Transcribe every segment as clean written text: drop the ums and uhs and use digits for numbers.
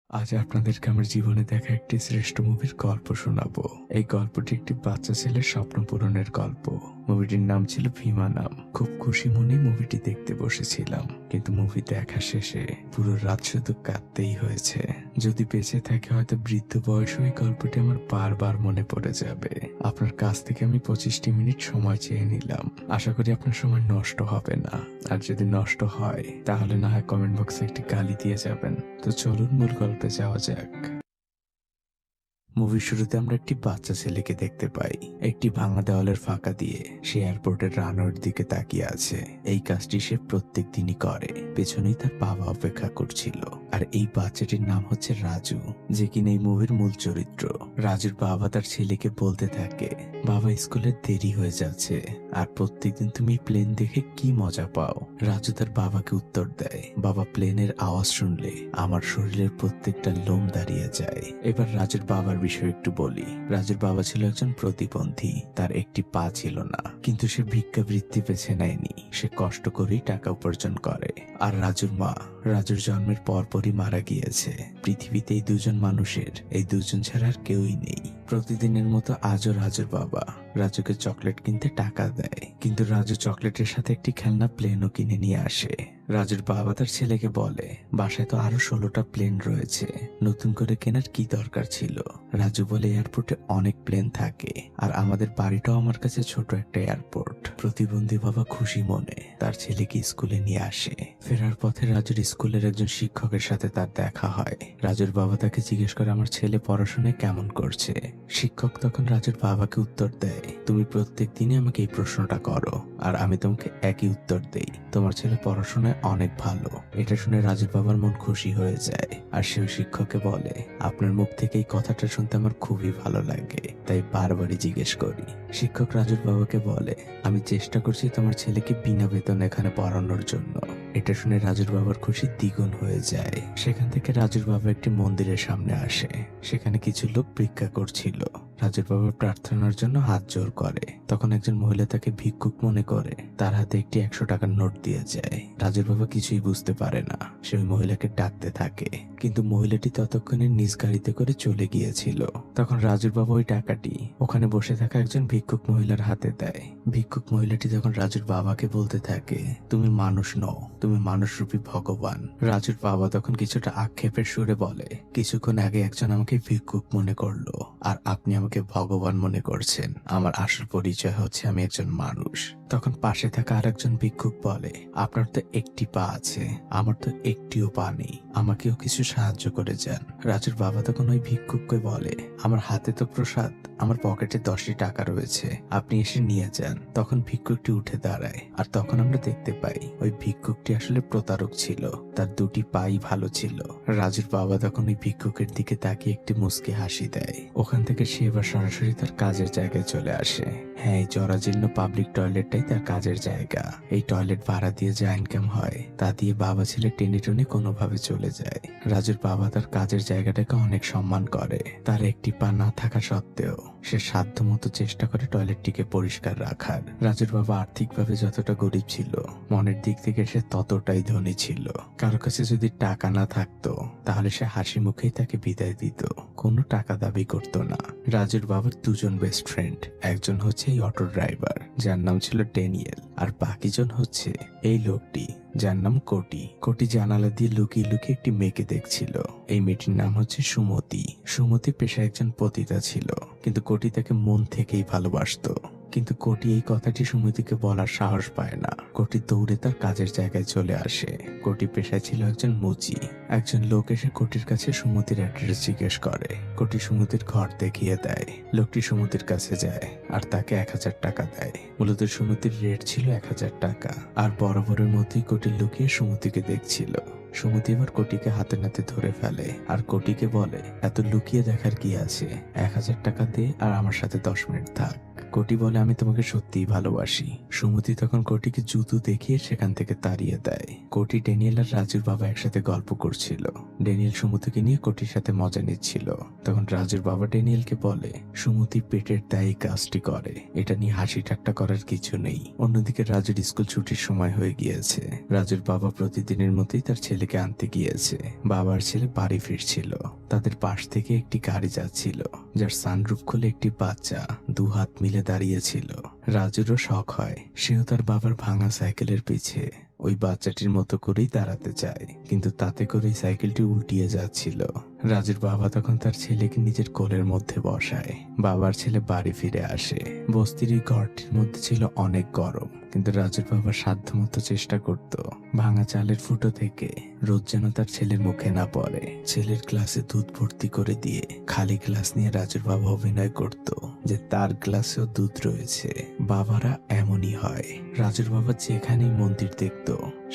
আজ আপনাদেরকে আমার জীবনে দেখা একটি শ্রেষ্ঠ মুভির গল্প শোনাবো। এই গল্পটি একটি বাচ্চা ছেলের স্বপ্ন পূরণের গল্প। মুভিটির নাম ছিল ভীমা নাম। খুব খুশি মনে মুভিটি দেখতে বসেছিলাম, কিন্তু মুভি দেখা শেষে পুরো রাত শুধু কাঁদতেই হয়েছে। যদি বেঁচে থাকে হয়তো বৃদ্ধ বয়সে এই গল্পটি আমার বারবার মনে পড়ে যাবে। আপনার কাছ থেকে আমি 25টি মিনিট সময় চেয়ে নিলাম। আশা করি আপনার সময় নষ্ট হবে না, আর যদি নষ্ট হয় তাহলে না হয় কমেন্ট বক্সে একটি গালি দিয়ে যাবেন। তো চলুন মূল গল্পে যাওয়া যাক। মুভির শুরুতে আমরা একটি বাচ্চা ছেলেকে দেখতে পাই। একটি ভাঙা দেওয়ালের ফাঁকা দিয়ে সে এয়ারপোর্টের রানওয়ের দিকে তাকিয়ে আছে। এই কাজটি সে প্রত্যেক দিনই করে। পেছনেই তার বাবা অপেক্ষা করছিল। আর এই বাচ্চাটির নাম হচ্ছে রাজু, যে কিনা এই মুভির মূল চরিত্র। রাজুর বাবা তার ছেলেকে বলতে থাকে, বাবা স্কুলে দেরি হয়ে যাচ্ছে, আর প্রত্যেকদিন তুমি প্লেন দেখে কি মজা পাও। রাজু তার বাবাকে উত্তর দেয়, বাবা প্লেনের আওয়াজ শুনলে আমার শরীরের প্রত্যেকটা লোম দাঁড়িয়ে যায়। এবার রাজুর বাবার বিষয়ে একটু বলি। রাজুর বাবা ছিল একজন প্রতিবন্ধী, তার একটি পা ছিল না, কিন্তু সে ভিক্ষাবৃত্তি বেছে নেয়নি। সে কষ্ট করেই টাকা উপার্জন করে। আর রাজুর মা রাজুর জন্মের পরপরই মারা গিয়েছে। পৃথিবীতে এই দুজন মানুষের, এই দুজন ছাড়া আর কেউই নেই। প্রতিদিনের মতো আজও রাজুর বাবা রাজুকে চকলেট কিনতে টাকা দেয়, কিন্তু রাজু চকলেটের সাথে একটি খেলনা প্লেনও কিনে নিয়ে আসে। রাজুর বাবা তার ছেলেকে বলে, বাসায় তো আরো 16টা প্লেন রয়েছে, নতুন করে কেনার কি দরকার ছিল। রাজু বলে, এয়ারপোর্টে অনেক প্লেন থাকে, আর আমাদের বাড়িটাও আমার কাছে ছোট একটা এয়ারপোর্ট। প্রতিবন্ধী বাবা খুশি মনে তার ছেলেকে স্কুলে নিয়ে আসে। ফেরার পথে রাজুর স্কুলের একজন শিক্ষকের সাথে তার দেখা হয়। রাজুর বাবা তাকে জিজ্ঞেস করে, আমার ছেলে পড়াশোনায় কেমন করছে। শিক্ষক তখন রাজুর বাবাকে উত্তর দেয়, তুমি প্রত্যেক দিনই আমাকে এই প্রশ্নটা করো, আর আমি তোমাকে একই উত্তর দেই, তোমার ছেলে পড়াশোনায় অনেক ভালো। এটা শুনে রাজুর বাবার মন খুশি হয়ে যায়, আর সে শিক্ষককে বলে, আপনার মুখ থেকে এই কথাটা শুনতে আমার খুবই ভালো লাগে, তাই বারবারই জিজ্ঞেস করি। শিক্ষক রাজুর বাবাকে বলে, আমি চেষ্টা করছি তোমার ছেলেকে বিনা বেতনে এখানে পড়ানোর জন্য। এটা শুনে রাজুর বাবার খুশি দ্বিগুণ হয়ে যায়। সেখান থেকে রাজুর বাবা একটি মন্দিরের সামনে আসে। সেখানে কিছু লোক ভিক্ষা করছিল। রাজুর বাবা প্রার্থনার জন্য হাত জোর করে। তখন একজন মহিলা তাকে ভিক্ষুক মনে করে তার হাতে একটি 100 টাকার নোট দিয়ে যায়। রাজুর বাবা কিছুই বুঝতে পারে না। সে ওই মহিলাকে ডাকতে থাকে, কিন্তু মহিলাটি ততক্ষণে নিজ গাড়িতে করে চলে গিয়েছিল। তখন রাজুর বাবা ওই টাকাটি ওখানে বসে থাকা একজন ভিক্ষুক মহিলার হাতে দেয়। ভিক্ষুক মহিলাটি তখন রাজুর বাবাকে বলতে থাকে, তুমি মানুষ নও, তুমি মানুষরূপী ভগবান। রাজুর বাবা তখন কিছুটা আক্ষেপের সুরে বলে, কিছুক্ষণ আগে একজন আমাকে ভিক্ষুক মনে করলো, আর আপনি আমাকে ভগবান মনে করছেন। আমার আসল পরিচয় হচ্ছে আমি একজন মানুষ। তখন পাশে থাকা আরেকজন ভিক্ষুক বলে, আপনার তো একটি পা আছে, আমার তো একটিও পা নেই, আমাকেও কিছু সাহায্য করে যান। রাজুর বাবা তখন ওই ভিক্ষুককে বলে, আমার হাতে তো প্রসাদ, আমার পকেটে 10টি টাকা রয়েছে, আপনি এসে নিয়ে যান। তখন ভিক্ষুকটি উঠে দাঁড়ায়, আর তখন আমরা দেখতে পাই ওই ভিক্ষুকটি আসলে প্রতারক ছিল, তার দুটি পাই ভালো ছিল। রাজুর বাবা তখন ওই ভিক্ষুকের দিকে তাকিয়ে একটি মুচকি হাসি দেয়। ওখান থেকে সে এবার সরাসরি তার কাজের জায়গায় চলে আসে। হ্যাঁ, এই জরাজীর্ণ পাবলিক টয়লেটটাই তার কাজের জায়গা। এই টয়লেট ভাড়া দিয়ে যা ইনকাম হয় তা দিয়ে বাবা ছেলে টেনে টুনে কোনোভাবে চলে যায়। রাজুর বাবা তার কাজের জায়গাটাকে অনেক সম্মান করে। তার একটি পা না থাকা সত্ত্বেও সে সাধ্যমতো চেষ্টা করে টয়লেটটিকে পরিষ্কার রাখার। রাজুর বাবা আর্থিকভাবে যতটা গরিব ছিল, মনের দিক থেকে সে ততটাই ধনী ছিল। কারো কাছে যদি টাকা না থাকতো তাহলে সে হাসি মুখেই তাকে বিদায় দিত, কোনো টাকা দাবি করত না। রাজুর বাবার দুজন বেস্ট ফ্রেন্ড, একজন হচ্ছে এই অটো ড্রাইভার যার নাম ছিল ড্যানিয়েল, আর বাকিজন হচ্ছে এই লোকটি যার নাম কোটি। কোটি জানালা দিয়ে লুকিয়ে লুকিয়ে একটি মেয়েকে দেখছিল। এই মেয়েটির নাম হচ্ছে সুমতি। সুমতি পেশায় একজন পতিতা ছিল, কিন্তু কোটি তাকে মন থেকেই ভালোবাসতো। কিন্তু কোটি এই কথাটি সুমতিকে বলার সাহস পায় না। কোটি দৌড়ে তার কাজের জায়গায় চলে আসে। কোটি পেশায় ছিল একজন মুচি। একজন লোক এসে কোটির কাছে সুমতির অ্যাড্রেস জিজ্ঞেস করে। কোটি সুমতির ঘর দেখিয়ে দেয়। লোকটি সুমতির কাছে যায় আর তাকে 1000 টাকা দেয়। মূলত সুমতির রেট ছিল 1000 টাকা। আর বরাবরের মধ্যেই কোটি লুকিয়ে সুমতিকে দেখছিল। সুমতি এবার কোটিকে হাতে নাতে ধরে ফেলে, আর কোটিকে বলে, এত লুকিয়ে দেখার কি আছে, 1000 টাকা দে আর আমার সাথে 10 মিনিট থাক। কোটি বলে, আমি তোমাকে সত্যিই ভালোবাসি। সুমতি তখন কোটিকে জুতো দেখিয়ে সেখান থেকে তাড়িয়ে দেয়। কোটি, ড্যানিয়েল আর রাজুর বাবা একসাথে গল্প করছিল। ড্যানিয়েল সুমতিকে নিয়ে কোটির সাথে মজা নিচ্ছিল। তখন রাজুর বাবা ড্যানিয়েলকে বলে, সুমতি পেটের দায়ী কাজটি করে, এটা নিয়ে হাসি ঠাট্টা করার কিছু নেই। অন্যদিকে রাজুর স্কুল ছুটির সময় হয়ে গিয়েছে। রাজুর বাবা প্রতিদিনের মতোই তার ছেলেকে আনতে গিয়েছে। বাবার ছেলে বাড়ি ফিরছিল। তাদের পাশ থেকে একটি গাড়ি যাচ্ছিল, যার সানরুফ খুলে একটি বাচ্চা দু হাত মিলে দাঁড়িয়েছিল। রাজুরও শখ হয়, সেও তার বাবার ভাঙা সাইকেলের পিছে ওই বাচ্চাটির মতো করেই দাঁড়াতে চায়, কিন্তু তাতে করেই সাইকেলটি উল্টিয়ে যাচ্ছিল। রাজুর বাবা তখন তার ছেলেকে নিজের কোলের মধ্যে বসায়। বাবার ছেলে বাড়ি ফিরে আসে। বস্তির এই ঘরটির মধ্যে ছিল অনেক গরম, কিন্তু রাজুর বাবা সাধ্যমতো চেষ্টা করত ভাঙা চালের ফুটো থেকে রোদ যেন তার ছেলের মুখে না পড়ে। ছেলের গ্লাসে দুধ ভর্তি করে দিয়ে খালি গ্লাস নিয়ে রাজুর বাবা অভিনয় করত যে তার গ্লাসেও দুধ রয়েছে। বাবারা এমনই হয়। রাজুর বাবা যেখানেই মন্দির দেখত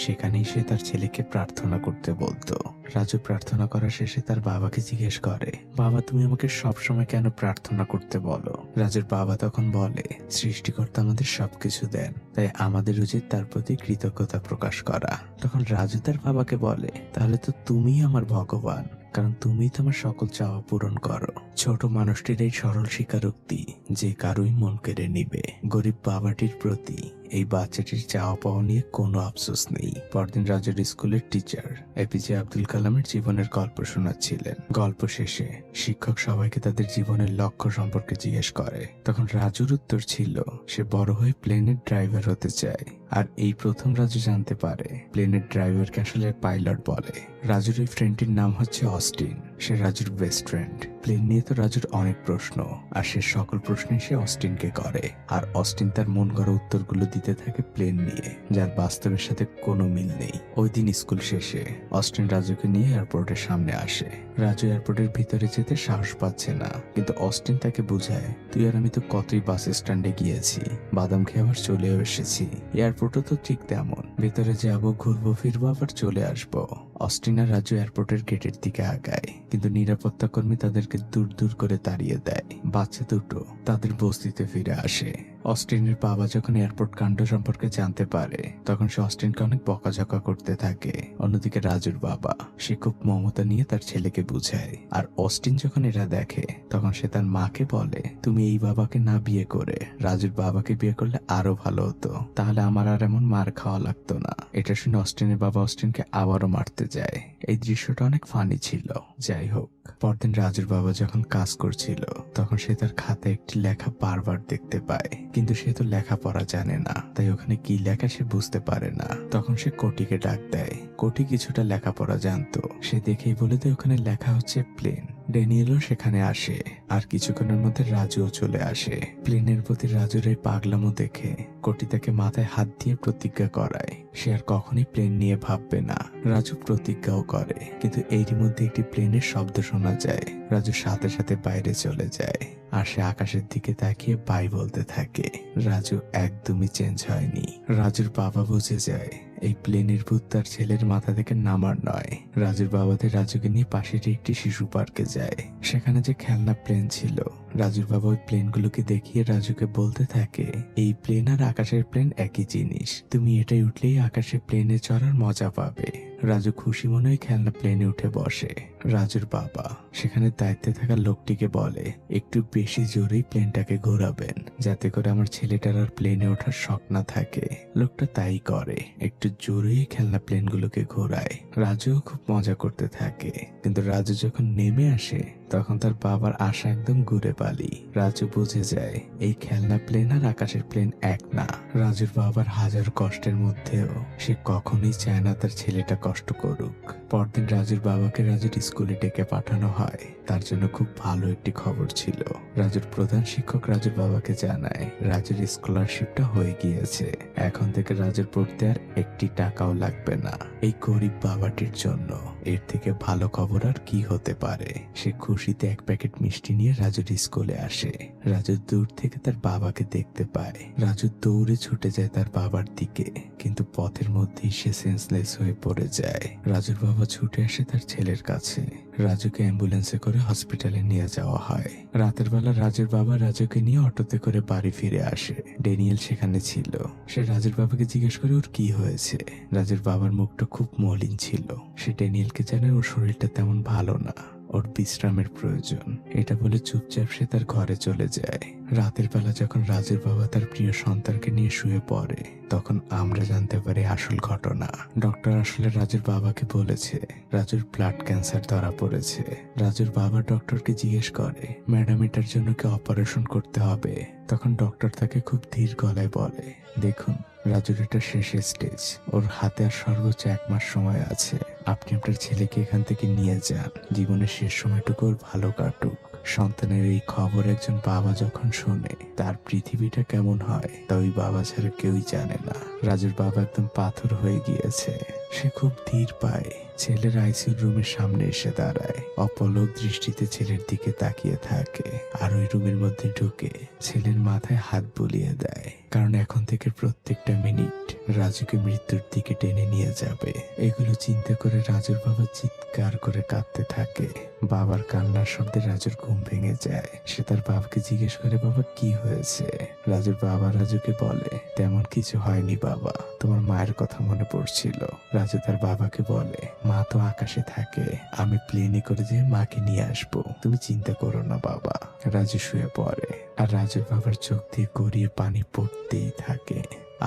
সেখানেই সে তার ছেলেকে প্রার্থনা করতে বলতো। রাজু প্রার্থনা করা শেষে তার বাবাকে জিজ্ঞেস করে, বাবা, তুমি আমাকে সবসময় কেন প্রার্থনা করতে বলো? রাজুর বাবা তখন বলে, সৃষ্টিকর্তা আমাদের সবকিছু দেন, তাই আমাদের উচিত তার প্রতি কৃতজ্ঞতা প্রকাশ করা। তখন রাজু তার বাবাকে বলে, তাহলে তো তুমিই আমার ভগবান, কারণ তুমিই তো আমার সকল চাওয়া পূরণ করো। ছোট মানুষটির এই সরল স্বীকারোক্তি যে কারোই মন কেড়ে নিবে। গরিব বাবাটির প্রতি এই বাচ্চাটির চাওয়া পাওয়া নিয়ে কোনো আফসোস নেই। পরদিন রাজুর স্কুলের টিচার এপিজে আব্দুল কালামের জীবনের গল্প শোনাচ্ছিলেন। গল্প শেষে শিক্ষক সবাইকে তাদের জীবনের লক্ষ্য সম্পর্কে জিজ্ঞেস করে। তখন রাজুর উত্তর ছিল, সে বড় হয়ে প্লেনের ড্রাইভার হতে চায়। আর এই প্রথম রাজু জানতে পারে প্লেনের ড্রাইভারকে আসলে পাইলট বলে। রাজুর এই ফ্রেন্ডটির নাম হচ্ছে অস্টিন। সে রাজুর বেস্ট ফ্রেন্ড। প্লেন নিয়ে তো রাজুর অনেক প্রশ্ন, আর সে সকল প্রশ্নে সে অস্টিনকে করে। আর অস্টিন তার মন গড়া উত্তরগুলো দিতে থাকে প্লেন নিয়ে, যার বাস্তবের সাথে কোনো মিল নেই। ওই দিন স্কুল শেষে অস্টিন রাজুকে নিয়ে এয়ারপোর্টের সামনে আসে। রাজু এয়ারপোর্টের ভিতরে যেতে সাহস পাচ্ছে না, কিন্তু অস্টিন তাকে বুঝায়, তুই আর আমি তো কতই বাস স্ট্যান্ডে গিয়েছি, বাদাম খেয়ে আবার চলেও এসেছি। এয়ারপোর্টও তো ঠিক তেমন, ভেতরে যাবো, ঘুরবো ফিরবো, আবার চলে আসবো। অস্টিন আর রাজু এয়ারপোর্টের গেটের দিকে আগায়, কিন্তু নিরাপত্তা কর্মী তাদেরকে দূর দূর করে তাড়িয়ে দেয়। বাচ্চা দুটো তাদের বস্তিতে ফিরে আসে। অস্টিনের বাবা যখন এয়ারপোর্ট কাণ্ড সম্পর্কে জানতে পারে, তখন সে অস্টিনকে অনেক বকাঝকা করতে থাকে। অন্যদিকে রাজুর বাবা, সে খুব মমতা নিয়ে তার ছেলেকে বুঝায়। আর অস্টিন যখন এটা দেখে, তখন সে তার মাকে বলে, তুমি এই বাবাকে না বিয়ে করে রাজুর বাবাকে বিয়ে করলে আরো ভালো হতো, তাহলে আমার আর এমন মার খাওয়া লাগতো না। এটা শুনে অস্টিনের বাবা অস্টিনকে আবারও মারতে যায়। এই দৃশ্যটা অনেক ফানি ছিল। যাই হোক, পরদিন রাজুর বাবা যখন কাজ করছিল, তখন সে তার খাতায় একটি লেখা বারবার দেখতে পায়, কিন্তু সে তো লেখাপড়া জানে না, তাই ওখানে কি লেখা সে বুঝতে পারে না। তখন সে কোটিকে ডাক দেয়। কোটি কিছুটা লেখাপড়া জানতো। সে দেখেই বলে দেয় ওখানে লেখা হচ্ছে প্লেন। ড্যানিয়েলও সেখানে আসে, আর কিছুক্ষণের মধ্যে রাজুও চলে আসে। প্লেনের প্রতি রাজুর এই পাগলামো দেখে কোটি তাকে মাথায় হাত দিয়ে প্রতিজ্ঞা করায় সে আর কখনোই প্লেন নিয়ে ভাববে না। রাজু প্রতিজ্ঞাও করে, কিন্তু এরই মধ্যে একটি প্লেনের শব্দ শোনা যায়। রাজু সাথে সাথে বাইরে চলে যায়, আর সে আকাশের দিকে তাকিয়ে বাই বলতে থাকে। রাজু একদমই চেঞ্জ হয়নি। রাজুর বাবা বুঝে যায় এই প্লেনের ভূত তার ছেলের মাথা থেকে নামার নয়। রাজুর বাবাদের রাজুকে নিয়ে পাশের একটি শিশু পার্কে যায়। সেখানে যে খেলনা প্লেন ছিল, রাজুর বাবা ওই প্লেনগুলোকে দেখিয়ে রাজুকে বলতে থাকে, এই প্লেন আর আকাশের প্লেন একই জিনিস, তুমি এটাই উঠলেই আকাশের প্লেনে চড়ার মজা পাবে। রাজু খুশি মনে হয় খেলনা প্লেনে উঠে বসে। রাজুর বাবা সেখানে দায়িত্বে থাকা লোকটিকে বলে, একটু বেশি জোরেই প্লেনটাকে ঘোরাবেন, যাতে করে আমার ছেলেটার আর প্লেনে ওঠার শখ না থাকে। লোকটা তাই করে, একটু জোরেই খেলনা প্লেনগুলোকে ঘোরায়। রাজুও খুব মজা করতে থাকে, কিন্তু রাজু যখন নেমে আসে, তখন তার বাবার আশা একদম ঘুরে পালি। রাজু বুঝে যায় এই খেলনা প্লেন আর আকাশের প্লেন এক না। রাজুর বাবার হাজার কষ্টের মধ্যেও সে কখনোই চায় না তার ছেলেটা কষ্ট করুক। পরদিন রাজুর বাবাকে রাজুর স্কুলে ডেকে পাঠানো হয়। তার জন্য খুব ভালো একটি খবর ছিল। রাজুর প্রধান শিক্ষক রাজুর বাবাকে জানায় রাজুর স্কলারশিপটা হয়ে গিয়েছে। এখন থেকে রাজুর পড়তে আর একটি টাকাও লাগবে না। এই গরিব বাবাটির জন্য এর থেকে ভালো খবর আর কি হতে পারে। সে খুশিতে এক প্যাকেট মিষ্টি নিয়ে রাজুর স্কুলে আসে। রাজু দূর থেকে তার বাবাকে দেখতে পায়। রাজু দৌড়ে ছুটে যায় তার বাবার দিকে, কিন্তু পথের মধ্যেই সে সেন্সলেস হয়ে পড়ে যায়। রাজুর বাবা ছুটে আসে তার ছেলের কাছে। রাজুকে অ্যাম্বুলেন্সে করে হসপিটালে নিয়ে যাওয়া হয়। রাতের বেলা রাজুর বাবা রাজুকে নিয়ে অটোতে করে বাড়ি ফিরে আসে। ড্যানিয়েল সেখানে ছিল। সে রাজুর বাবাকে জিজ্ঞেস করে ওর কি হয়েছে। রাজুর বাবার মুখটা খুব মলিন ছিল। সে ড্যানিয়েলকে জানায় ওর শরীরটা তেমন ভালো না, ওর বিশ্রামের প্রয়োজন। এটা বলে চুপচাপ সে তার ঘরে চলে যায়। রাতের বেলা যখন রাজুর বাবা তার প্রিয় সন্তানকে নিয়ে শুয়ে পড়ে, তখন আমরা জানতে পারি আসল ঘটনা। ডক্টর আসলে রাজুর বাবাকে বলেছে রাজুর ব্লাড ক্যান্সার ধরা পড়েছে। রাজুর বাবা ডক্টরকে জিজ্ঞেস করে, ম্যাডাম এটার জন্য কি অপারেশন করতে হবে? তখন ডক্টর তাকে খুব ধীর গলায় বলে, দেখুন রাজুর এটা শেষের স্টেজ, ওর হাতে আর সর্বোচ্চ 1 মাস সময় আছে। আপনি আপনার ছেলেকে এখান থেকে নিয়ে যান, জীবনের শেষ সময়টুকু ওর ভালো কাটুক। সন্তানের এই খবর একজন বাবা যখন শোনে, তার পৃথিবীটা কেমন হয় তা ওই বাবা ছাড়া কেউই জানে না। রাজুর বাবা একদম পাথর হয়ে গিয়েছে। সে খুব ধীর পায় ছেলের আইসিইউ রুমের সামনে এসে দাঁড়ায়, অপলক দৃষ্টিতে ছেলের দিকে তাকিয়ে থাকে, আর ওই রুমের মধ্যে ঢুকে ছেলের মাথায় হাত বুলিয়ে দেয়। কারণ এখন থেকে প্রত্যেকটা মিনিট রাজুকে মৃত্যুর দিকে টেনে নিয়ে যাবে। এগুলো চিন্তা করে রাজুর বাবা চিৎকার করে কাঁদতে থাকে। বাবার কান্নার শব্দে রাজুর ঘুম ভেঙে যায়। সে তার বাবাকে জিজ্ঞেস করে, বাবা কি হয়েছে? রাজুর বাবা রাজুকে বলে, তেমন কিছু হয়নি বাবা, তোমার মায়ের কথা মনে পড়ছিল। রাজু তার বাবাকে বলে, মা তো আকাশে থাকে, আমি প্লেনে করে যে মাকে নিয়ে আসবো, তুমি চিন্তা করো না বাবা। রাজু শুয়ে পড়ে, আর রাজুর বাবার চোখ দিয়ে গড়িয়ে পানি পড়তেই থাকে।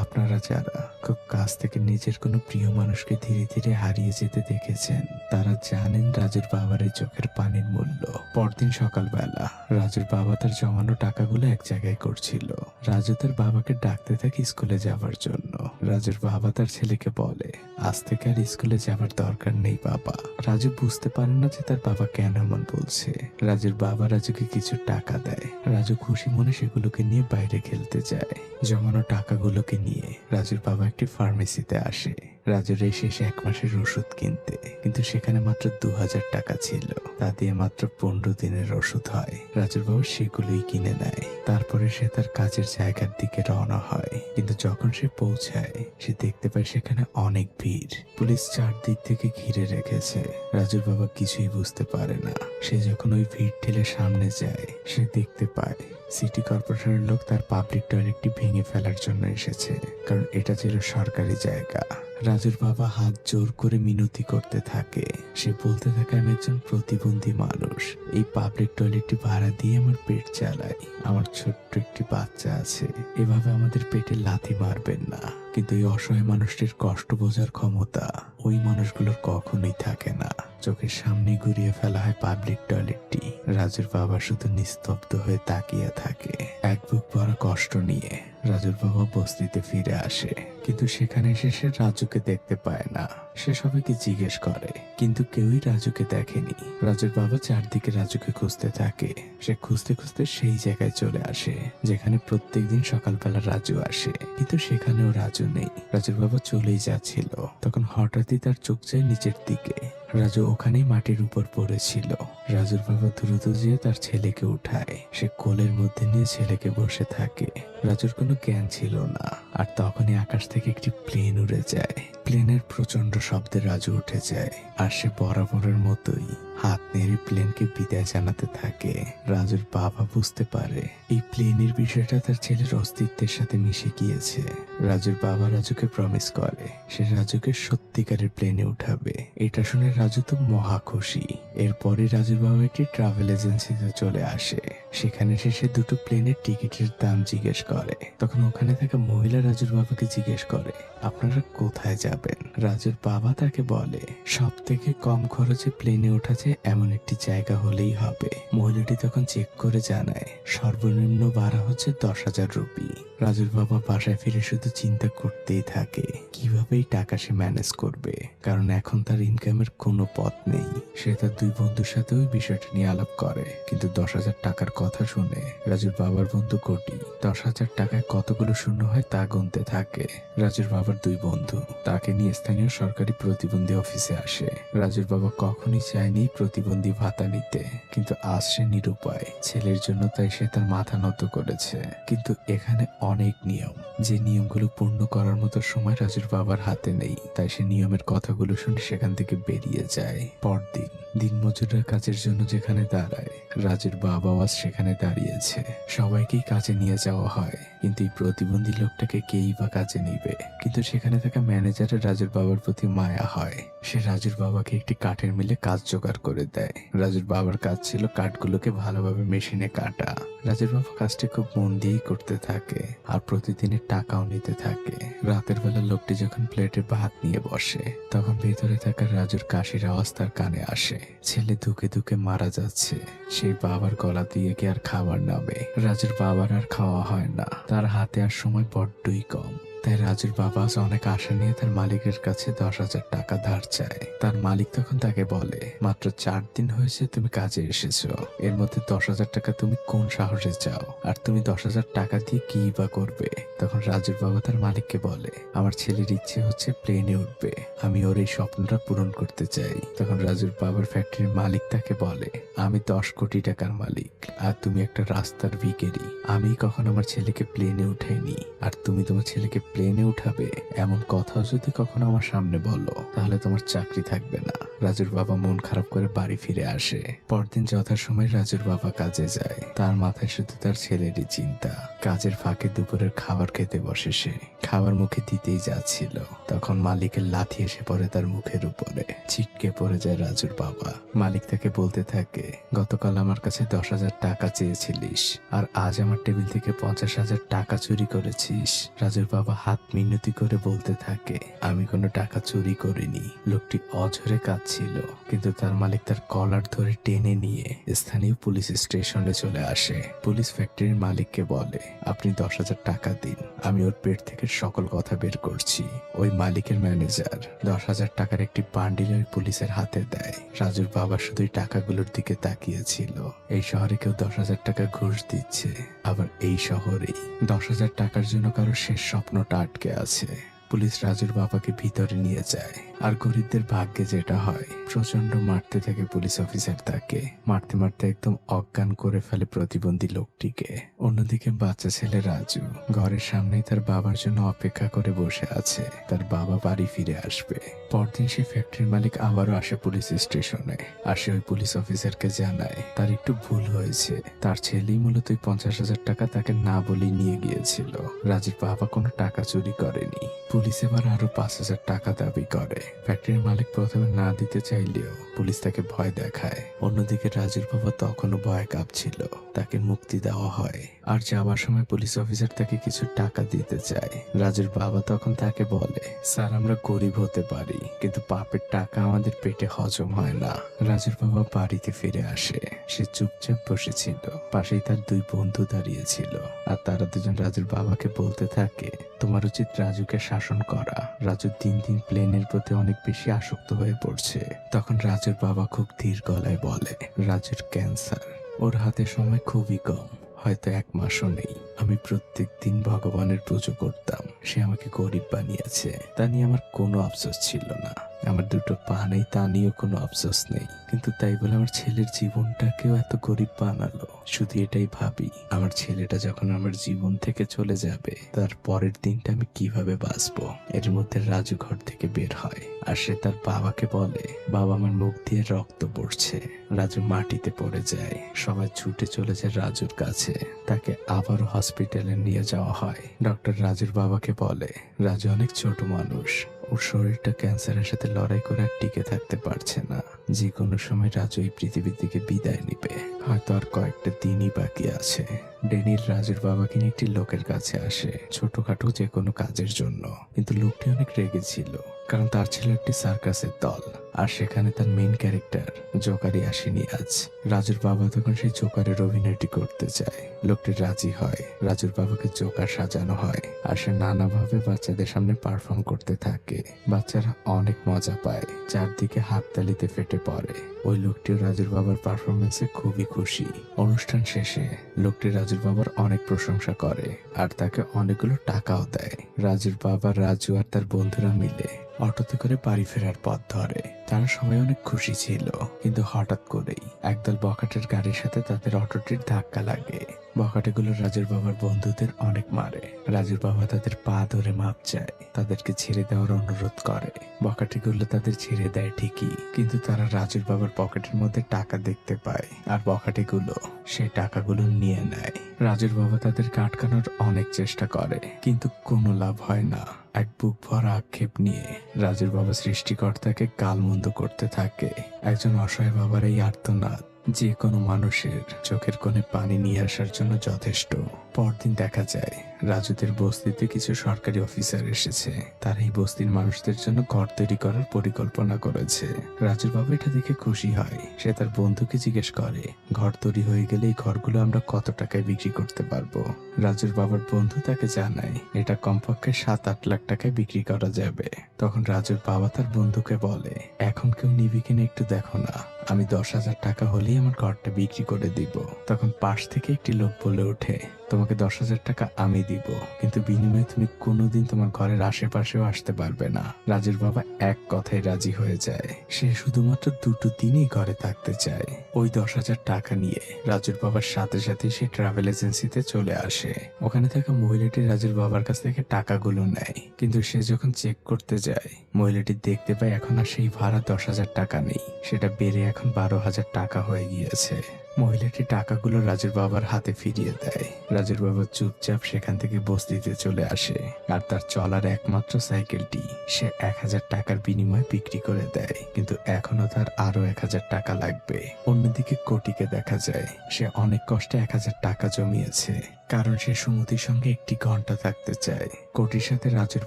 আপনারা যারা খুব কাছ থেকে নিজের কোনো প্রিয় মানুষকে ধীরে ধীরে হারিয়ে যেতে দেখেছেন, তারা জানেন রাজুর বাবার এই চোখের পানির মূল্য। পরদিন সকালবেলা রাজুর বাবা তার জমানো টাকাগুলো এক জায়গায় করছিল। রাজু তার বাবাকে ডাকতে থাকে স্কুলে যাওয়ার জন্য। রাজুর বাবা তার ছেলেকে বলে, আজ থেকে আর স্কুলে যাবার দরকার নেই বাবা। রাজু বুঝতে পারে না যে তার বাবা কেন এমন বলছে। রাজুর বাবা রাজুকে কিছু টাকা দেয়। রাজু খুশি মনে সেগুলোকে নিয়ে বাইরে খেলতে যায়। জমানো টাকাগুলোকে নিয়ে রাজুর বাবা একটি ফার্মেসিতে আসে রাজুর এই শেষ 1 মাসের ওষুধ কিনতে, কিন্তু সেখানে মাত্র 2000 টাকা ছিল। তা দিয়ে মাত্র 15 দিনের ওষুধ হয়। রাজুর বাবা সেগুলোই কিনে নেয়। তারপরে সে তার কাজের জায়গার দিকে রওনা হয়, কিন্তু যখন সে পৌঁছায় সে দেখতে পায় সেখানে অনেক ভিড়। পুলিশ চারদিক থেকে ঘিরে রেখেছে। রাজুর বাবা কিছুই বুঝতে পারে না। সে যখন ওই ভিড় ঠেলে সামনে যায়, সে দেখতে পায় সিটি কর্পোরেশনের লোক তার পাবলিক টয়লেটটি ভেঙে ফেলার জন্য এসেছে, কারণ এটা ছিল সরকারি জায়গা। রাজুর বাবা হাত জোর করে মিনতি করতে থাকে। সে বলতে থাকে, আমি একজন প্রতিবন্ধী মানুষ, এই পাবলিক টয়লেটটি ভাড়া দিয়ে আমার পেট চালাই। আমার ছোট্ট একটি বাচ্চা আছে, এভাবে আমাদের পেটে লাথি মারবেন না। কিন্তু এই অসহায় মানুষটির কষ্ট বোঝার ক্ষমতা ওই মানুষগুলোর কখনোই থাকে না। চোখের সামনে ঘুরিয়ে ফেলা হয় পাবলিক টয়লেটটি। রাজুর বাবা শুধু নিস্তব্ধ হয়ে তাকিয়ে থাকে। এক বুক ভরা কষ্ট নিয়ে রাজুর বাবা বস্তিতে ফিরে আসে, কিন্তু সেখানে এসে সে রাজুকে দেখতে পায় না। সে সবাইকে জিজ্ঞেস করে, কিন্তু কেউই রাজুকে দেখেনি। রাজুর বাবা চারদিকে রাজুকে খুঁজতে থাকে। সে খুঁজতে খুঁজতে সেই জায়গায় চলে আসে যেখানে প্রত্যেকদিন সকালবেলা রাজু আসে, কিন্তু সেখানেও রাজু নেই। রাজুর বাবা চলেই যাচ্ছিল, তখন হঠাৎই তার চোখ যায় নিচের দিকে। রাজু ওখানেই মাটির উপর পড়েছিল। রাজুর বাবা দ্রুত যেয়ে তার ছেলেকে উঠায়। সে কোলের মধ্যে নিয়ে ছেলেকে বসে থাকে। রাজুর কোনো জ্ঞান ছিল না। আর তখনই আকাশ থেকে একটি প্লেন উড়ে যায়। প্লেনের প্রচন্ড শব্দে রাজু উঠে যায়, আর সে বরাবরের মতোই হাত নেড়ে প্লেনকে বিদায় জানাতে থাকে। রাজুর বাবা বুঝতে পারে এই প্লেনের বিষয়টা তার ছেলের অস্তিত্বের সাথে মিশে গিয়েছে। রাজুর বাবা রাজুকে প্রমিস করে সে রাজুকে সত্যিকারের প্লেনে উঠাবে। এটা শুনে রাজু তো মহা খুশি। এরপরে রাজুর বাবা একটি ট্রাভেল এজেন্সিতে চলে আসে। সেখানে সে দুটো প্লেনের টিকিটের দাম জিজ্ঞেস করে। তখন ওখানে থাকা মহিলা রাজুর বাবাকে জিজ্ঞেস করে, আপনারা কোথায় যাবেন? রাজুর বাবা তাকে বলে, সব থেকে কম খরচে প্লেনে ওঠা এমন একটি জায়গা হলেই হবে। মহিলাটি তখন চেক করে জানায় সর্বনিম্ন ভাড়া হচ্ছে 10,000 রুপি। রাজুর বাবা বাসায় ফিরে শুধু চিন্তা করতেই থাকে কিভাবে এই টাকা সে ম্যানেজ করবে, কারণ এখন তার ইনকামের কোনো পথ নেই। সে তার 2 বন্ধুর সাথে ওই বিষয়টা নিয়ে আলাপ করে, কিন্তু 10,000 টাকার কথা কথা শুনে রাজুর বাবার বন্ধু কোটি 10,000 টাকায় কতগুলো শূন্য হয় তা গুনতে থাকে। রাজুর বাবার দুই বন্ধু তাকে নিয়ে স্থানীয় সরকারি প্রতিবন্ধী অফিসে আসে। রাজুর বাবা কখনই চায়নি প্রতিবন্ধী ভাতা নিতে, কিন্তু আজ সে নিরুপায়। ছেলের জন্য তাই সে তার মাথা নত করেছে। কিন্তু এখানে অনেক নিয়ম, যে নিয়মগুলো পূর্ণ করার মতো সময় রাজুর বাবার হাতে নেই। তাই সে নিয়মের কথাগুলো শুনে সেখান থেকে বেরিয়ে যায়। পরদিন দিনমজুরের কাজের জন্য যেখানে দাঁড়ায়, রাজুর বাবাও আজ সেখানে দাঁড়িয়েছে। সবাইকেই কাজে নিয়ে যাওয়া হয়, কিন্তু এই প্রতিবন্ধী লোকটাকে কেই বা কাজে নিবে। কিন্তু সেখানে থাকা ম্যানেজারের রাজুর বাবার প্রতি মায়া হয়। সে রাজুর বাবাকে একটি কাঠের মিলে কাজ জোগাড় করে দেয়। রাজুর বাবার কাজ ছিল কাঠগুলোকে ভালোভাবে মেশিনে কাটা। রাজুর বাবা কাজটি খুব মন দিয়েই করতে থাকে, আর প্রতিদিনের টাকাও নিতে থাকে। রাতের বেলা লোকটি যখন প্লেটে ভাত নিয়ে বসে, তখন ভেতরে থাকা রাজুর কাশির আওয়াজ তার কানে আসে। ছেলে ধুকে ধুকে মারা যাচ্ছে। সেই বাবার গলা দিয়ে কি আর খাবার নামে। রাজুর বাবার আর খাওয়া হয় না, তার হাতে আর সময় বড্ডই কম। তাই রাজুর বাবা আজ অনেক আশা নিয়ে তার মালিকের কাছে 10,000 টাকা ধার চায়। তার মালিক তখন তাকে বলে, মাত্র 4 দিন হয়েছে তুমি কাজে এসেছো, এর মধ্যে 10,000 টাকা তুমি কোন সাহসে চাও? আর তুমি 10,000 টাকা দিয়ে কি বা করবে? তখন রাজুর বাবা তার মালিককে বলে, আমার ছেলের ইচ্ছে হচ্ছে প্লেনে উঠবে, আমি ওর এই স্বপ্নটা পূরণ করতে চাই। তখন রাজুর বাবার ফ্যাক্টরির মালিক তাকে বলে, আমি 10 কোটি টাকার মালিক, আর তুমি একটা রাস্তার ভিখারি। আমি কখনো আমার ছেলেকে প্লেনে উঠাইনি, আর তুমি তোমার ছেলেকে প্লেনে উঠাবে এমন কথাও যদি কখনো আমার সামনে বলো, তাহলে তোমার চাকরি থাকবে না। রাজুর বাবা মন খারাপ করে বাড়ি ফিরে আসে। পরদিন যথাসময় রাজুর বাবা কাজে যায়। তার মাথায় শুধু তার ছেলেরই চিন্তা। কাজের ফাঁকে দুপুরের খাবার খেতে বসে সে। খাবার মুখে দিতেই যাচ্ছিল, তখন মালিকের লাথি এসে পড়ে তার মুখের উপরে। ছিটকে পড়ে যায় রাজুর বাবা। মালিক তাকে বলতে থাকে, গতকাল আমার কাছে 10,000 টাকা চেয়েছিলিস, আর আজ আমার টেবিল থেকে 50,000 টাকা চুরি করেছিস। রাজুর বাবা হাত মিনতি করে বলতে থাকে, আমি কোনো টাকা চুরি করিনি। লোকটি অঝরে কাঁদছিল, কিন্তু তার মালিক তার কলার ধরে টেনে নিয়ে স্থানীয় পুলিশ স্টেশনে চলে আসে। পুলিশ ফ্যাক্টরির মালিককে বলে, আপনি 10,000 টাকা দিন, আমি ওর পেট থেকে সকল কথা বের করছি। ওই মালিকের ম্যানেজার 10,000 টাকার একটি বান্ডিল ওই পুলিশের হাতে দেয়। রাজুর বাবা শুধুই টাকাগুলোর দিকে তাকিয়েছিল। এই শহরে কেউ 10,000 টাকা ঘুষ দিচ্ছে, আবার এই শহরেই 10,000 টাকার জন্য কারো শেষ স্বপ্নটা আটকে আছে। পুলিশ রাজুর বাবাকে ভিতরে নিয়ে যায়। আর গরিবদের ভাগ্যে যেটা হয়, প্রচন্ড মারতে থাকে পুলিশ অফিসার তাকে। মারতে মারতে একদম অজ্ঞান করে ফেলে প্রতিবন্ধী লোকটিকে। অন্যদিকে বাচ্চা ছেলে রাজু ঘরের সামনেই তার বাবার জন্য অপেক্ষা করে বসে আছে। তার বাবা বাড়ি ফিরে আসবে। পরদিন সে ফ্যাক্টরির মালিক আবারও আসে পুলিশ স্টেশনে। আর সে ওই পুলিশ অফিসারকে জানায়, তার একটু ভুল হয়েছে। তার ছেলেই মূলত 50,000 টাকা তাকে না বলেই নিয়ে গিয়েছিল। রাজুর বাবা কোনো টাকা চুরি করেনি। পুলিশ এবার আরো 5,000 টাকা দাবি করে। ফ্যাক্টরির মালিক প্রথমে না দিতে চাইলেও পুলিশ তাকে ভয় দেখায়। অন্যদিকে রাজুর বাবা তখনও ভয়ে কাঁপছিল। তাকে মুক্তি দেওয়া হয়। আর যাওয়ার সময় পুলিশ অফিসার তাকে কিছু টাকা দিতে চায়। রাজুর বাবা তখন তাকে বলে, স্যার আমরা গরিব হতে পারি, কিন্তু পাপের টাকা আমাদের পেটে হজম হয় না। রাজুর বাবা বাড়িতে ফিরে আসে। সে চুপচাপ বসেছিল। পাশেই তার দুই বন্ধু দাঁড়িয়েছিল। আর তারা দুজন রাজুর বাবাকে বলতে থাকে, তোমার উচিত রাজুকে শাসন করা। রাজু দিন দিন প্লেনের প্রতি অনেক বেশি আসক্ত হয়ে পড়ছে। তখন রাজুর বাবা খুব ধীর গলায় বলে, রাজুর ক্যান্সার, ওর হাতে সময় খুবই কম, হয়তো 1 মাসও নেই। আমি প্রত্যেক দিন ভগবানের পুজো করতাম। সে আমাকে গরিব বানিয়েছে, তা নিয়ে আমার কোনো আফসোস ছিল না। আমার 2টো পা নেই, তা নিয়েও কোনো আফসোস নেই। কিন্তু তাই বলে আমার ছেলের জীবনটাকেও এত গরিব বানালো। শুধু এটাই ভাবি, আমার ছেলেটা যখন আমার জীবন থেকে চলে যাবে, তার পরের দিনটা আমি কিভাবে বাঁচবো। এর মধ্যে রাজু ঘর থেকে বের হয়। আর সে তার বাবাকে বলে, বাবা আমার মুখ দিয়ে রক্ত পড়ছে। রাজু মাটিতে পড়ে যায়। সবাই ছুটে চলে যায় রাজুর কাছে। তাকে আবারও হসপিটালে নিয়ে যাওয়া হয়। ডক্টর রাজুর বাবাকে বলে, রাজু অনেক ছোট মানুষ, ওর শরীরটা ক্যান্সারের সাথে লড়াই করে আর টিকে থাকতে পারছে না। যে কোনো সময় রাজু এই পৃথিবী থেকে বিদায় নিবে, হয়তো আর কয়েকটা দিনই বাকি আছে। ড্যানিয়েল রাজুর বাবাকে নিয়ে একটি লোকের কাছে আসে, ছোটখাটো যে কোনো কাজের জন্য। কিন্তু লোকটি অনেক রেগে ছিল, কারণ তার ছিল একটি সার্কাসের দল, আর সেখানে তার মেইন ক্যারেক্টার জোকারি আসেনি আজ। রাজুর বাবা তখন সেই জোকারের অভিনয়টি করতে চায়। লোকটি রাজি হয়। রাজুর বাবাকে জোকার সাজানো হয়, আর সে নানাভাবে বাচ্চাদের সামনে পারফর্ম করতে থাকে। বাচ্চারা অনেক মজা পায়। চারদিকে হাততালিতে ফেটে এসে পড়ে। ওই লোকটিও রাজুর বাবার পারফরমেন্সে খুবই খুশি। অনুষ্ঠান শেষে লোকটি রাজুর বাবার অনেক প্রশংসা করে আর তাকে অনেকগুলো টাকাও দেয়। রাজুর বাবা, রাজু আর তার বন্ধুরা মিলে অটোতে করে বাড়ি ফেরার পথ ধরে। তারা সবাই অনেক খুশি ছিল, কিন্তু হঠাৎ করেই একদল বখাটের গাড়ির সাথে তাদের অটোটির ধাক্কা লাগে। বখাটেগুলো রাজুর বাবার বন্ধুদের অনেক মারে। রাজুর বাবা তাদের পা ধরে মাপ চায়, তাদেরকে ছেড়ে দেওয়ার অনুরোধ করে। বখাটেগুলো তাদের ছেড়ে দেয় ঠিকই, কিন্তু তারা রাজুর বাবার পকেটের মধ্যে টাকা দেখতে পায় আর বখাটেগুলো সেই টাকাগুলো নিয়ে নেয়। রাজুর বাবা তাদেরকে আটকানোর অনেক চেষ্টা করে, কিন্তু কোনো লাভ হয় না। এক বুক ভরা আক্ষেপ নিয়ে রাজুর বাবা সৃষ্টিকর্তাকে গালমন্দ করতে থাকে। একজন অসহায় বাবার এই আর্তনাদ যে কোনো মানুষের চোখের কোণে পানি নিয়ে আসার জন্য যথেষ্ট। পরদিন দেখা যায় রাজুদের বস্তিতে কিছু সরকারি অফিসার এসেছে। তারা এই বস্তির মানুষদের জন্য ঘর তৈরি করার পরিকল্পনা করেছে। রাজুর বাবা এটা দেখে খুশি হয়। সে তার বন্ধুকে জিজ্ঞেস করে, ঘর তৈরি হয়ে গেলে এই ঘরগুলো আমরা কত টাকায় বিক্রি করতে পারবো? রাজুর বাবার বন্ধু তাকে জানায় এটা কমপক্ষে 7-8 লাখ টাকায় বিক্রি করা যাবে। তখন রাজুর বাবা তার বন্ধুকে বলে, এখন কেউ নিবি কিনা একটু দেখো না, আমি 10,000 টাকা হলেই আমার ঘরটা বিক্রি করে দিব। তখন পাশ থেকে একটি লোক বলে ওঠে, তোমাকে 10,000 টাকা আমি দিব, কিন্তু বিনিময়ে তুমি কোনোদিন তোমার ঘরের আশেপাশেও আসতে পারবে না। রাজুর বাবা এক কথায় রাজি হয়ে যায়। সে শুধুমাত্র 2 দিনই ঘরে থাকতে চায়। ওই 10,000 টাকা নিয়ে রাজুর বাবার সাথে সাথে সে ট্রাভেল এজেন্সিতে চলে আসে। ওখানে থাকা মহিলাটি রাজুর বাবার কাছ থেকে টাকাগুলো নেয়, কিন্তু সে যখন চেক করতে যায় মহিলাটি দেখতে পায় এখন আর সেই ভাড়া 10,000 টাকা নেই, সেটা বেড়ে এখন 12,000 টাকা হয়ে গিয়েছে। মহিলাটি টাকাগুলো রাজুর বাবার হাতে ফিরিয়ে দেয়। রাজুর বাবা চুপচাপ সেখান থেকে বস্তিতে চলে আসে আর তার চলার একমাত্র সাইকেলটি সে 1,000 টাকার বিনিময়ে বিক্রি করে দেয়, কিন্তু এখনো তার আরো 1,000 টাকা লাগবে। অন্যদিকে কোটিকে দেখা যায় সে অনেক কষ্টে 1,000 টাকা জমিয়েছে, কারণ সে সুমতির সঙ্গে একটি ঘন্টা থাকতে চায়। কোটির সাথে রাজুর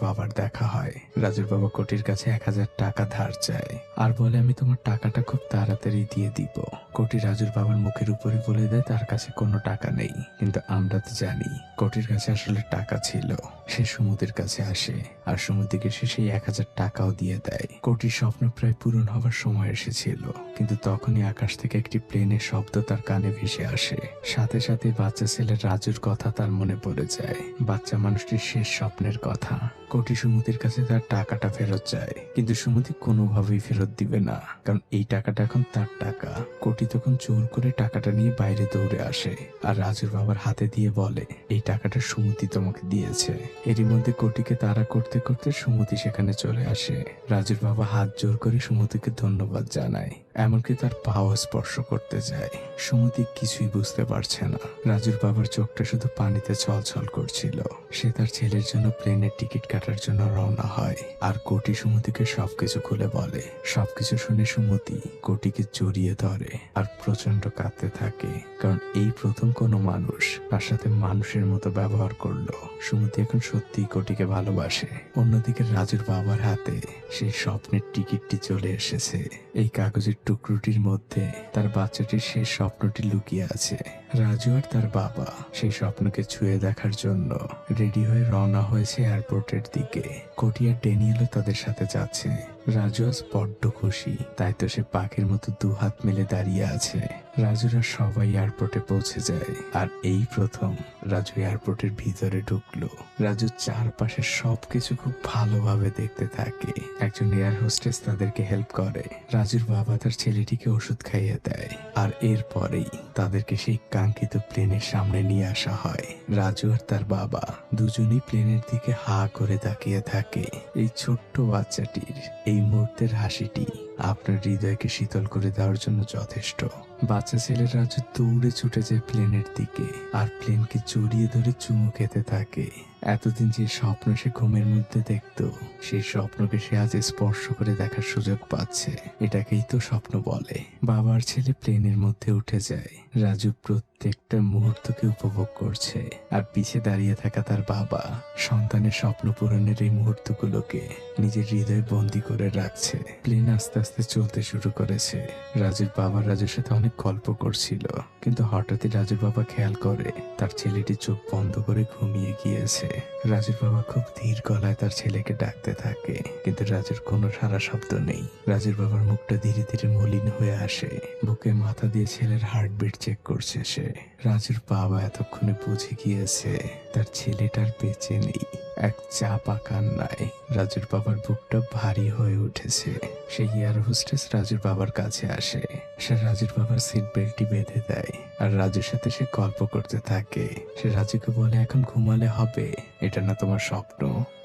বাবার দেখা হয়। রাজুর বাবা কোটির কাছে 1,000 টাকা ধার চায় আর বলে, আমি তোমার টাকাটা খুব তাড়াতাড়ি দিয়ে দিব। কোটি রাজুর বাবার মুখের উপরে বলে দেয় তার কাছে কোনো টাকা নেই, কিন্তু আমরা তো জানি কোটির কাছে আসলে টাকা ছিল। সে সুমতির কাছে আসে আর সুমতিকে সে সেই 1,000 টাকাও দিয়ে দেয়। কোটির স্বপ্ন প্রায় পূরণ হবার সময় এসেছিল, কিন্তু তখনই আকাশ থেকে একটি প্লেনের শব্দ তার কানে ভেসে আসে। সাথে সাথে বাচ্চা ছেলে রাজুর কথা তার মনে পড়ে যায়, বাচ্চা মানুষটির শেষ স্বপ্নের কথা। কোটি সুমতির কাছে তার টাকাটা ফেরত চায়, কিন্তু সুমতি কোনোভাবেই ফেরত দিবে না, কারণ এই টাকাটা এখন তার টাকা। কোটি তখন জোর করে টাকাটা নিয়ে বাইরে দৌড়ে আসে আর রাজুর বাবার হাতে দিয়ে বলে, এই টাকাটা সুমতি তোমাকে দিয়েছে। এরই মধ্যে কোটিকে তাড়া করতে করতে সুমতি সেখানে চলে আসে। রাজুর বাবা হাত জোর করে সুমতিকে ধন্যবাদ জানায়, এমনকি তার পাও স্পর্শ করতে যায়। সুমতি কিছুই বুঝতে পারছে না। রাজুর বাবার চোখটা শুধু পানিতে ছলছল করছিল। সে তার ছেলের জন্য প্লেনের টিকিট কাটার জন্য রওনা হয় আর কোটি সুমতিকে সবকিছু খুলে বলে। সবকিছু শুনে সুমতি কোটিকে জড়িয়ে ধরে আর প্রচন্ড কাঁদতে থাকে, কারণ এই প্রথম কোনো মানুষ তার সাথে মানুষের মতো ব্যবহার করলো। সুমতি এখন সত্যিই কোটিকে ভালোবাসে। অন্যদিকে রাজুর বাবার হাতে সেই স্বপ্নের টিকিটটি চলে এসেছে। এই কাগজের টুকরোটির মধ্যে তার বাচ্চাটির শেষ স্বপ্নটি লুকিয়ে আছে। রাজু আর তার বাবা সেই স্বপ্নকে ছুঁয়ে দেখার জন্য রেডি হয়ে রওনা হয়েছে এয়ারপোর্টের দিকে। কোটি আর ড্যানিয়েলও তাদের সাথে যাচ্ছে। রাজু আজ বড্ড খুশি, তাই তো সে পাখির মতো 2 হাত মেলে দাঁড়িয়ে আছে। রাজুরা সবাই এয়ারপোর্টে পৌঁছে যায় আর এই প্রথম রাজু এয়ারপোর্টের ভিতরে ঢুকলো। রাজু চারপাশে সবকিছু খুব ভালোভাবে দেখতে থাকে। একজন এয়ার হোস্টেস তাদেরকে হেল্প করে। রাজুর বাবা তার ছেলেটিকে ওষুধ খাইয়ে দেয় আর এরপরেই তাদেরকে সেই কাঙ্ক্ষিত প্লেনের সামনে নিয়ে আসা হয়। রাজু আর তার বাবা দুজনেই প্লেনের দিকে হা করে তাকিয়ে থাকে। এই ছোট্ট বাচ্চাটির এই মুহূর্তের হাসিটি আপনার হৃদয়কে শীতল করে দেওয়ার জন্য যথেষ্ট। বাচ্চা ছেলে রাজু দৌড়ে ছুটে যায় প্লেনের দিকে আর প্লেনকে জড়িয়ে ধরে চুমু খেতে থাকে। এতদিন যে স্বপ্ন সে ঘুমের মধ্যে দেখতো, সেই স্বপ্নকে সে আজ স্পর্শ করে দেখার সুযোগ পাচ্ছে। এটাকেই তো স্বপ্ন বলে। বাবার ছেলে প্লেনের মধ্যে উঠে যায়। রাজু প্রত্যেকটা মুহূর্তকে উপভোগ করছে আর পিছে দাঁড়িয়ে থাকা তার বাবা সন্তানের স্বপ্ন পূরণের এই মুহূর্তগুলোকে নিজের হৃদয়ে বন্দী করে রাখছে। প্লেন আস্তে আস্তে চলতে শুরু করেছে। রাজুর বাবা রাজুর সাথে অনেক গল্প করছিল। কিন্তু হঠাৎই রাজুর বাবা খেয়াল করে তার ছেলেটি চোখ বন্ধ করে ঘুমিয়ে গিয়েছে। রাজুর বাবা খুব ধীর গলায় তার ছেলেকে ডাকতে থাকে, কিন্তু রাজুর কোনো সাড়া শব্দ নেই। রাজুর বাবার মুখটা ধীরে ধীরে মলিন হয়ে আসে। বুকে মাথা দিয়ে ছেলের হার্টবিট চেক করছে সে। রাজুর বাবা এতক্ষণে বুঝে গিয়েছে তার ছেলেটার বেঁচে নেই। এক চাপা কান্নায় রাজুর বাবার বুকটা ভারী হয়ে উঠেছে। সেই এয়ার হোস্টেস রাজুর বাবার কাছে আসে। সে রাজুর বাবার সিট বেল্টটি বেঁধে দেয় আর রাজুর সাথে সে গল্প করতে থাকে। সে রাজুকে বলে, এখন ঘুমালে হবে, এটা না তোমার স্বপ্ন,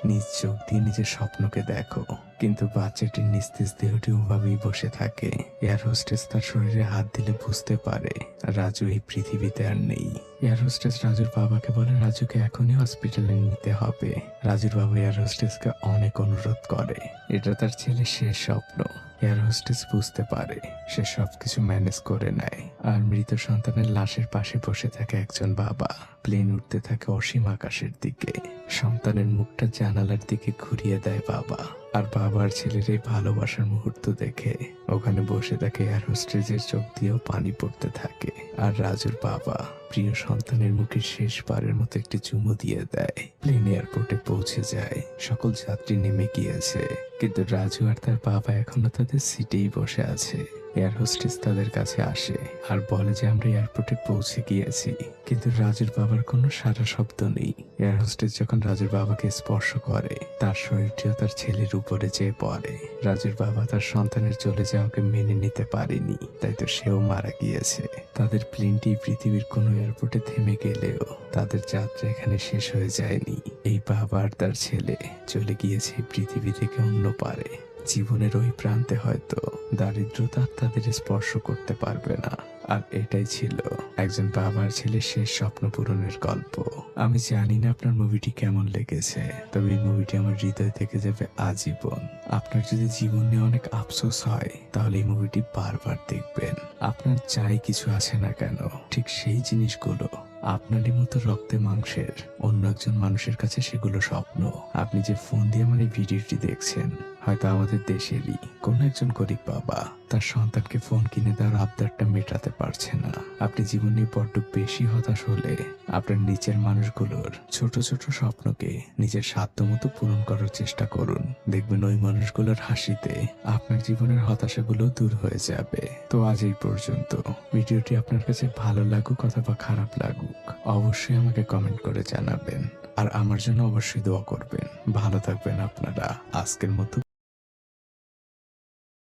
নিজ চোখ দিয়ে নিজের স্বপ্নকে দেখো। কিন্তু বাচ্চাটির নিস্তেজ দেহটি ওভাবেই বসে থাকে। এয়ার হোস্টেস তার শরীরে হাত দিলে বুঝতে পারে রাজু এই পৃথিবীতে আর নেই। এয়ার হোস্টেস রাজুর বাবাকে বলে রাজুকে এখনই হসপিটালে নিতে হবে। রাজুর বাবা এয়ার হোস্টেসকে অনেক অনুরোধ করে, এটা তার ছেলের শেষ স্বপ্ন। এয়ার হোস্টেস বুঝতে পারে, সে সবকিছু ম্যানেজ করে নেয়। আর মৃত সন্তানের লাশের পাশে বসে থাকে একজন বাবা। প্লেন উঠতে থাকে অসীম আকাশের দিকে। সন্তানের মুখটা জানালার দিকে ঘুরিয়ে দেয় বাবা। আর বাবার ছেলের এই ভালোবাসার মুহূর্ত দেখে ওখানে বসে থাকে এয়ার হোস্টেসের চোখ দিয়েও পানি পড়তে থাকে। আর রাজুর বাবা প্রিয় সন্তানের মুখে শেষবারের মতো একটি চুমু দিয়ে দেয়। প্লেন এয়ারপোর্টে পৌঁছে যায়। সকল যাত্রী নেমে গিয়েছে, কিন্তু রাজু আর তার বাবা এখনো তাদের সিটেই বসে আছে। এয়ার হোস্টেস তাদের কাছে আসে আর বলে যে আমরা এয়ারপোর্টে পৌঁছে গিয়েছি, কিন্তু রাজুর বাবার কোনো সাড়া শব্দ নেই। এয়ার হোস্টেস যখন রাজুর বাবাকে স্পর্শ করে তার শরীরটিও তার ছেলের উপরে যেয়ে পড়ে। রাজুর বাবা তার সন্তানের চলে যাওয়াকে মেনে নিতে পারেনি, তাই তো সেও মারা গিয়েছে। তাদের প্লেনটি পৃথিবীর কোনো এয়ারপোর্টে থেমে গেলেও তাদের যাত্রা এখানে শেষ হয়ে যায়নি। এই বাবা আর তার ছেলে চলে গিয়েছে পৃথিবী থেকে অন্য পারে। জীবনের ওই প্রান্তে হয়তো দারিদ্রতা তাদের স্পর্শ করতে পারবে না। আর এটাই ছিল একজন বাবার ছেলের শেষ স্বপ্ন পূরণের গল্প। আমি জানি না আপনার মুভিটি কেমন লেগেছে, তবে এই মুভিটি আমার হৃদয় থেকে যাবে আজীবন। আপনার যদি জীবন নিয়ে অনেক আফসোস হয় তাহলে এই মুভিটি বারবার দেখবেন। আপনার যাই কিছু আছে না কেন, ঠিক সেই জিনিসগুলো আপনারই মতো রক্তে মাংসের অন্য একজন মানুষের কাছে সেগুলো স্বপ্ন। আপনি যে ফোন দিয়ে আমার এই ভিডিওটি দেখছেন, হয়তো আমাদের দেশেরই কোন একজন গরিব বাবা তার সন্তানকে ফোন কিনে দেওয়ার আবদারটা মেটাতে পারছে না। আপনি জীবনে বড্ড বেশি হতাশ হলে আপনার নিচের মানুষগুলোর ছোট ছোট স্বপ্নকে নিজের সাধ্য মতো পূরণ করার চেষ্টা করুন। দেখবেন ওই মানুষগুলোর হাসিতে আপনার জীবনের হতাশাগুলো দূর হয়ে যাবে। তো আজ এই পর্যন্ত। ভিডিওটি আপনার কাছে ভালো লাগুক অথবা খারাপ লাগুক, অবশ্যই আমাকে কমেন্ট করে জানাবেন। আর আমার জন্য অবশ্যই দোয়া করবেন। ভালো থাকবেন আপনারা। আজকের মতো